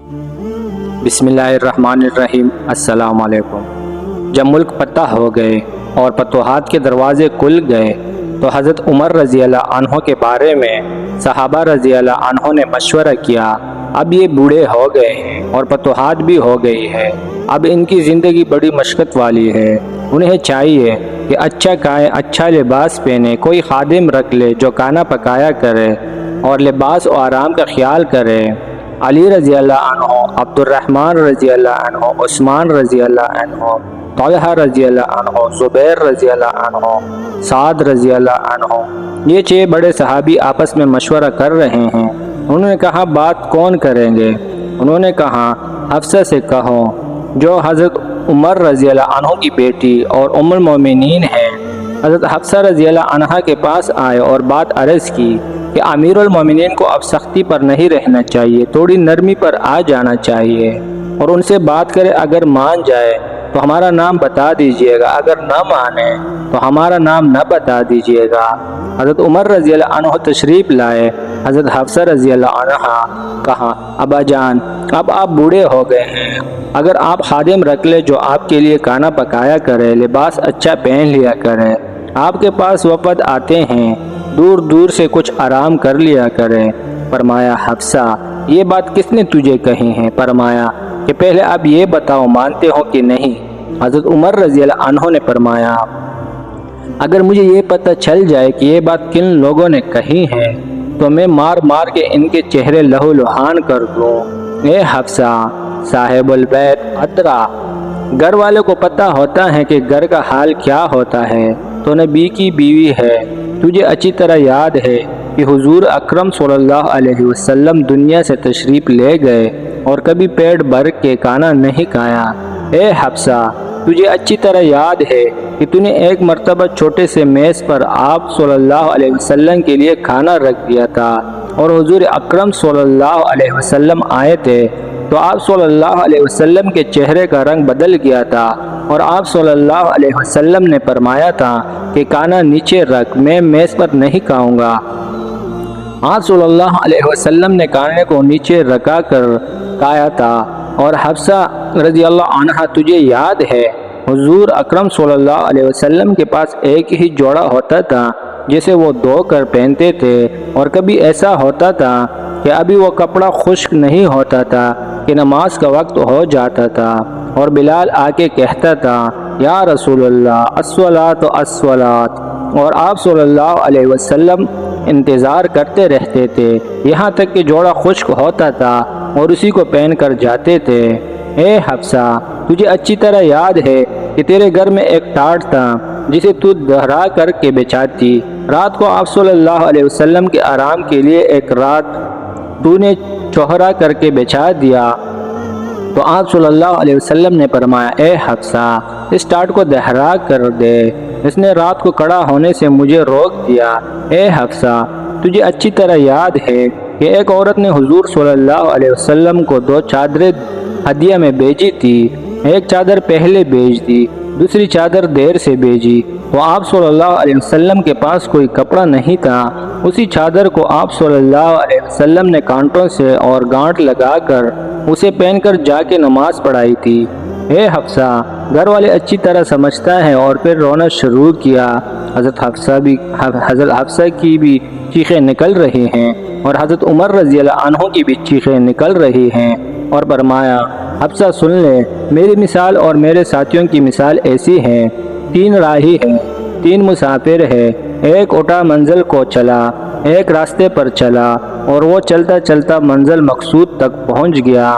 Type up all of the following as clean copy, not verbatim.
बिस्मिल्लाहिर्रहमानिर्रहीम। अस्सलाम वालेकुम। जब मुल्क फतह हो गए और फतूहात के दरवाज़े खुल गए तो हज़रत उमर रज़ी अल्लाह अन्हो के बारे में सहाबा रज़ी अल्लाह अन्हो ने मशवरा किया। अब ये बूढ़े हो गए हैं और फतूहात भी हो गई है, अब इनकी ज़िंदगी बड़ी मशक्क़त वाली है। उन्हें चाहिए कि अच्छा खाएं, अच्छा लिबास पहने, कोई खादिम रख ले जो खाना पकाया करे और लिबास और आराम का ख्याल करे। अली रज़ी अल्लाह अन्हो, अब्दुर्रहमान रज़ी अल्लाह अन्हो, उस्मान रज़ी अल्लाह अन्हो, तलहा रज़ी अल्लाह अन्हो, ज़ुबैर रज़ी अल्लाह अन्हो, साद रज़ी अल्लाह अन्हो, ये 6 बड़े सहाबी आपस में मशवरा कर रहे हैं। उन्होंने कहा, बात कौन करेंगे? उन्होंने कहा, हफ्सा से कहो जो हज़रत उमर रज़ी अल्लाह अन्हो की बेटी और उम्मुल मोमिनीन है। हज़रत हफ्सा रज़ी अल्लाह अन्हा के पास आए और बात अर्ज़ की कि अमीरुल मोमिनीन को अब सख्ती पर नहीं रहना चाहिए, थोड़ी नरमी पर आ जाना चाहिए और उनसे बात करें। अगर मान जाए तो हमारा नाम बता दीजिएगा, अगर न माने तो हमारा नाम न बता दीजिएगा। हज़रत उमर रज़ी अल्लाह अन्हो तशरीफ़ लाए। हज़रत हफ्सा रज़ी अल्लाह अन्हा कहा, अब्बा जान, अब आप बूढ़े हो गए हैं, अगर आप खादिम रख ले जो आपके लिए खाना पकाया करे, लिबास अच्छा पहन लिया करे, आपके पास वफ़द आते हैं, दूर दूर से कुछ आराम कर लिया करें। फरमाया, हफ्सा, ये बात किसने तुझे कही है? फरमाया कि पहले आप ये बताओ, मानते हो कि नहीं? हज़रत उमर रज़ी अल्लाह अन्हो ने फरमाया, अगर मुझे ये पता चल जाए कि ये बात किन लोगों ने कही है तो मैं मार मार के इनके चेहरे लहू लुहान कर दूँ। ए हफ्सा, साहिबुल बैत अतरा, घर वालों को पता होता है कि घर का हाल क्या होता है, तो नबी की बीवी है। तुझे अच्छी तरह याद है कि हुजूर अकरम सल्लल्लाहु अलैहि वसल्लम दुनिया से तशरीफ़ ले गए और कभी पेट भर के खाना नहीं खाया। ए हफ्सा, तुझे अच्छी तरह याद है कि तूने एक मर्तबा छोटे से मेज़ पर आप सल्लल्लाहु अलैहि वसल्लम के लिए खाना रख दिया था और हुजूर अकरम सल्लल्लाहु अलैहि वसल्लम आए थे तो आप सल्लल्लाहु अलैहि वसल्लम के चेहरे का रंग बदल गया था और आप सल्लल्लाहु अलैहि वसल्लम ने फरमाया था कि खाना नीचे रख, मैं मेज़ पर नहीं खाऊंगा। आप सल्लल्लाहु अलैहि वसल्लम ने खाने को नीचे रखा कर खाया था। और हफ्सा रज़ी अल्लाह अन्हा, तुझे याद है हुजूर अकरम सल्लल्लाहु अलैहि वसल्लम के पास एक ही जोड़ा होता था जिसे वो धो कर पहनते थे और कभी ऐसा होता था कि अभी वो कपड़ा खुश्क नहीं होता था कि नमाज का वक्त हो जाता था और बिलाल आके कहता था, या रसूलल्लाह, अस्सलात अस्सलात, और आप सल्लल्लाहु अलैहि वसल्लम इंतज़ार करते रहते थे यहाँ तक कि जोड़ा खुश्क होता था और उसी को पहन कर जाते थे। ए हफ्सा, तुझे अच्छी तरह याद है कि तेरे घर में एक टाट था जिसे तू दोहरा करके बिछाती। रात को आप सल्लल्लाहु अलैहि वसल्लम के आराम के लिए एक रात तूने चौहरा करके बिछा दिया तो आप सल्लल्लाहु अलैहि वसल्लम ने फरमाया, ए हफ्सा, इस टाट को दोहरा कर दे, इसने रात को खड़ा होने से मुझे रोक दिया। ए हफ्सा, तुझे अच्छी तरह याद है कि एक औरत ने हुजूर सल्लल्लाहु अलैहि वसल्लम को 2 चादरें हदिया में भेजी थी। एक चादर पहले भेज दी, दूसरी चादर देर से भेजी तो आप सल्लल्लाहु अलैहि वसल्लम के पास कोई कपड़ा नहीं था। उसी चादर को आप सल्लल्लाहु अलैहि वसल्लम ने कांटों से और गांठ लगाकर उसे पहनकर जाके नमाज पढ़ाई थी। ए हफ्सा, घर वाले अच्छी तरह समझता है और फिर रोना शुरू किया। हज़रत हफ्सा की भी चीखें निकल रही हैं और हज़रत उमर रज़ी अल्लाह अन्हो की भी चीखें निकल रही हैं और फरमाया, हफ्सा सुन ले, मेरी मिसाल और मेरे साथियों की मिसाल ऐसी है। 3 राही हैं, 3 मुसाफिर है, एक उठा मंजिल को चला, एक रास्ते पर चला और वो चलता चलता मंजिल मकसूद तक पहुंच गया।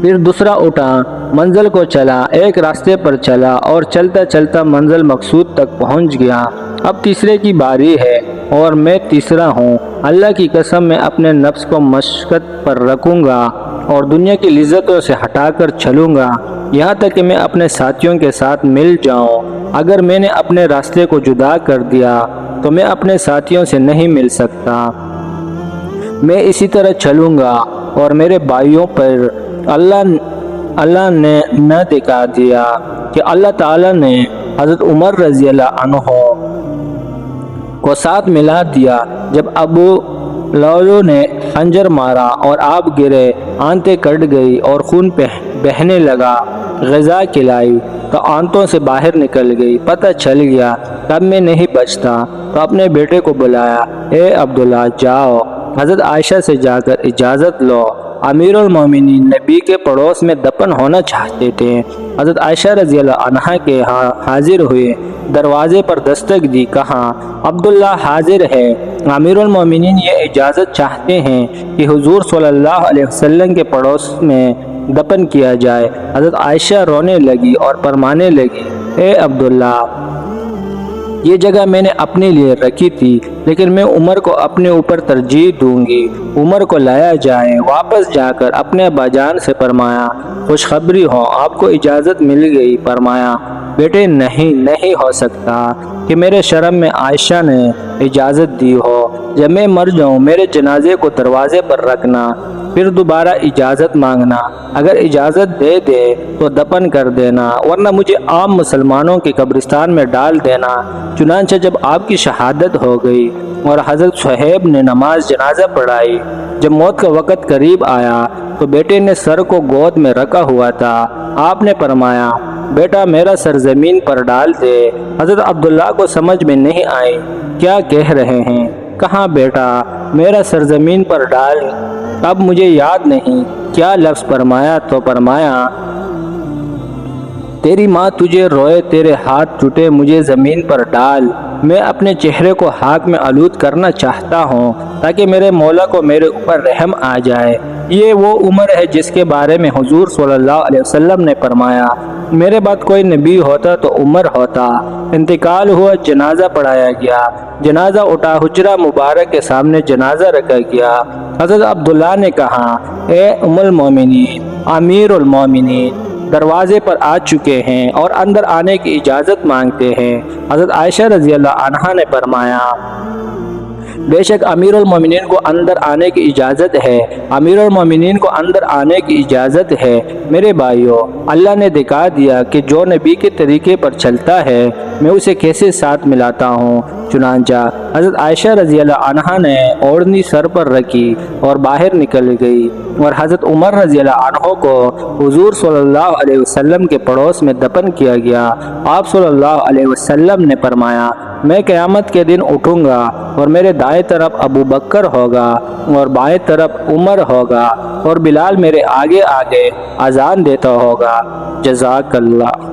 फिर दूसरा उठा, मंजिल को चला, एक रास्ते पर चला और चलता चलता मंजिल मकसूद तक पहुंच गया। अब तीसरे की बारी है और मैं तीसरा हूँ। अल्लाह की कसम, मैं अपने नफ्स को मशक्कत पर रखूँगा और दुनिया की लिज्जतों से हटाकर चलूँगा यहाँ तक कि मैं अपने साथियों के साथ मिल जाऊँ। अगर मैंने अपने रास्ते को जुदा कर दिया तो मैं अपने साथियों से नहीं मिल सकता। मैं इसी तरह चलूँगा और मेरे भाइयों पर अल्लाह ने न दिखा दिया कि अल्लाह ताला ने हज़रत उमर रज़ी अल्लाह अन्हो को साथ मिला दिया जब अबू लौलों ने खंजर मारा और आप गिरे, आंतें कट गई और खून बहने लगा। ग़िज़ा खिलाई तो आंतों से बाहर निकल गई। पता चल गया तब मैं नहीं बचता, तो अपने बेटे को बुलाया, ए अब्दुल्ला जाओ हज़रत आयशा से जाकर इजाज़त लो, अमीरुल मोमिनीन नबी के पड़ोस में दफन होना चाहते थे। हज़रत आयशा रज़ियल्लाहु अन्हा के यहाँ हाजिर हुए, दरवाजे पर दस्तक दी, कहा अब्दुल्ला हाजिर है, अमीरुल मोमिनीन ये इजाज़त चाहते हैं कि हुजूर सल्लल्लाहु अलैहि वसल्लम के पड़ोस में दफन किया जाए। हज़रत आयशा रोने लगी और फरमाने लगी, ए अब्दुल्ला ये जगह मैंने अपने लिए रखी थी, लेकिन मैं उमर को अपने ऊपर तरजीह दूंगी। उमर को लाया जाए। वापस जाकर अपने अब्बाजान से फरमाया, खुशखबरी हो, आपको इजाज़त मिल गई। फरमाया, बेटे नहीं हो सकता कि मेरे शर्म में आयशा ने इजाज़त दी हो। जब मैं मर जाऊँ मेरे जनाजे को दरवाजे पर रखना, फिर दोबारा इजाज़त मांगना। अगर इजाज़त दे दे तो दफन कर देना, वरना मुझे आम मुसलमानों के कब्रिस्तान में डाल देना। चुनांचे जब आपकी शहादत हो गई और हज़रत सुहैब ने नमाज जनाजा पढ़ाई, जब मौत का वक़्त करीब आया तो बेटे ने सर को गोद में रखा हुआ था। आपने फरमाया, बेटा मेरा सर ज़मीन पर डाल दे। हज़रत अब्दुल्ला को समझ में नहीं आई क्या कह रहे हैं। कहा, बेटा मेरा सर ज़मीन पर डाल। तब मुझे याद नहीं क्या लफ्ज़ फरमाया, तो फरमाया, तेरी माँ तुझे रोए, तेरे हाथ टूटे, मुझे ज़मीन पर डाल। मैं अपने चेहरे को खाक में आलूद करना चाहता हूँ ताकि मेरे मौला को मेरे ऊपर रहम आ जाए। ये वो उम्र है जिसके बारे में हुजूर सल्लल्लाहु अलैहि वसल्लम ने फरमाया, मेरे बाद कोई नबी होता तो उमर होता। इंतकाल हुआ, जनाजा पढ़ाया गया, जनाजा उठा, हुजरा मुबारक के सामने जनाजा रखा गया। हज़रत अब्दुल्ला ने कहा, ए उम्मुल मोमिनीन, अमीरुल मोमिनीन दरवाजे पर आ चुके हैं और अंदर आने की इजाज़त मांगते हैं। हज़रत आयशा रज़ियल्लाहु अन्हा ने फरमाया, बेशक अमीरुल मोमिनीन को अंदर आने की इजाज़त है, अमीरुल मोमिनीन को अंदर आने की इजाज़त है। मेरे भाइयों, अल्लाह ने दिखा दिया कि जो नबी के तरीके पर चलता है मैं उसे कैसे साथ मिलाता हूँ। चुनांचा हज़रत आयशा रज़ियल्लाहु अन्हा ने ओढ़नी सर पर रखी और बाहर निकल गई और हज़रत उमर रज़ियल्लाहु अन्हु को हुजूर सल्लल्लाहु अलैहि वसल्लम के पड़ोस में दफन किया गया। आप सल्लल्लाहु अलैहि वसल्लम ने फरमाया, मैं क़यामत के दिन उठूँगा और मेरे दाएं तरफ अबू बकर होगा और बाएं तरफ उमर होगा और बिलाल मेरे आगे आगे अजान देता होगा। जज़ाकल्लाह।